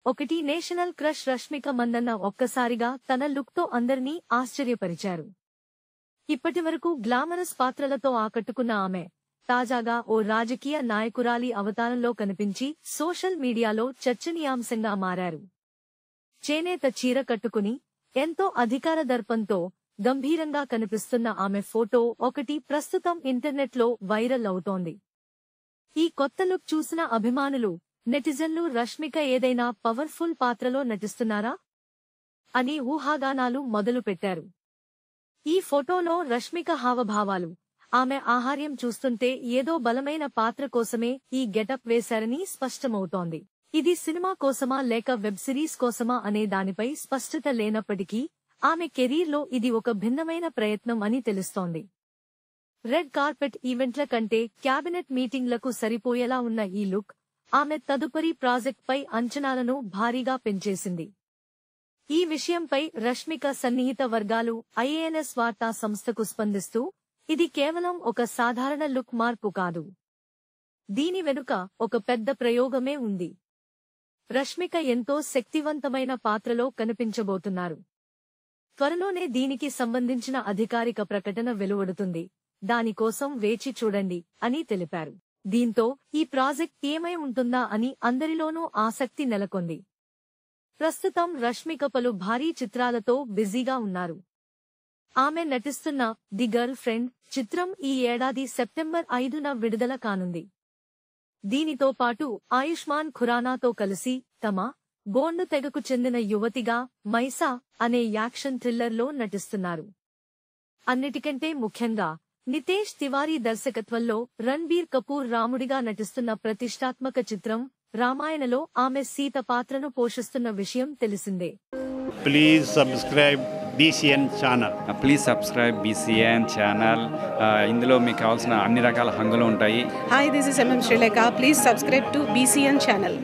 ఒకటి national crush Rashmika Mandanna ఒక్కసారిగా తన లుక్తో అందరినీ ఆశ్చర్యపరిచారు. ఇప్పటివరకు గ్లామరస్ పాత్రలతో ఆకట్టుకున్న ఆమె తాజాగా ఓ రాజకీయ నాయకురాలి అవతారంలో కనిపించి సోషల్ మీడియాలో చర్చనీయాంశంగా మారారు. చేనేత చీర కట్టుకుని ఎంతో అధికార దర్పంతో గంభీరంగా కనిపిస్తున్న ఆమె ఫోటో ఒకటి ప్రస్తుతం ఇంటర్నెట్లో వైరల్ అవుతోంది. ఈ కొత్త లుక్ చూసిన అభిమానులు, నెటిజన్లు రష్మిక ఏదైనా పవర్ఫుల్ పాత్రలో నటిస్తున్నారా అని ఊహాగానాలు మొదలుపెట్టారు. ఈ ఫోటోలో రష్మిక హావభావాలు, ఆమె ఆహార్యం చూస్తుంటే ఏదో బలమైన పాత్ర కోసమే ఈ గెటప్ వేశారని స్పష్టమవుతోంది. ఇది సినిమా కోసమా లేక వెబ్ సిరీస్ కోసమా అనే దానిపై స్పష్టత లేనప్పటికీ ఆమె కెరీర్లో ఇది ఒక భిన్నమైన ప్రయత్నం అని తెలుస్తోంది. రెడ్ కార్పెట్ ఈవెంట్ల కంటే క్యాబినెట్ మీటింగ్లకు సరిపోయేలా ఉన్న ఈ లుక్ ఆమె తదుపరి ప్రాజెక్ట్పై అంచనాలను భారీగా పెంచేసింది. ఈ విషయంపై రష్మిక సన్నిహిత వర్గాలు ఐఏఎన్ఎస్ వార్తా సంస్థకు స్పందిస్తూ, ఇది కేవలం ఒక సాధారణ లుక్ మార్పు కాదు, దీని వెనుక ఒక పెద్ద ప్రయోగమే ఉంది. రష్మిక ఎంతో శక్తివంతమైన పాత్రలో కనిపించబోతున్నారు. త్వరలోనే దీనికి సంబంధించిన అధికారిక ప్రకటన వెలువడుతుంది, దానికోసం వేచి చూడండి అని తెలిపారు. దీంతో ఈ ప్రాజెక్ట్ ఏమై ఉంటుందా అని అందరిలోనూ ఆసక్తి నెలకొంది. ప్రస్తుతం రష్మిక పలు భారీ చిత్రాలతో బిజీగా ఉన్నారు. ఆమె నటిస్తున్న ది గర్ల్ ఫ్రెండ్ చిత్రం ఈ ఏడాది సెప్టెంబర్ 5న విడుదల కానుంది. దీనితో పాటు ఆయుష్మాన్ ఖురానాతో కలిసి తమ బోండు తెగకు చెందిన యువతిగా మైసా అనే యాక్షన్ థ్రిల్లర్లో నటిస్తున్నారు. అన్నిటికంటే ముఖ్యంగా నితేష్ తివారీ దర్శకత్వంలో రణ్బీర్ కపూర్ రాముడిగా నటిస్తున్న ప్రతిష్టాత్మక చిత్రం రామాయణలో ఆమె సీత పాత్రను పోషిస్తున్న విషయం తెలిసిందే. Please subscribe BCN channel. Please subscribe BCN channel. ఇందులో మీకు కావాల్సిన అన్ని రకాల హంగులు ఉంటాయి. Hi, this is MM Sri Lanka. Please subscribe to BCN channel.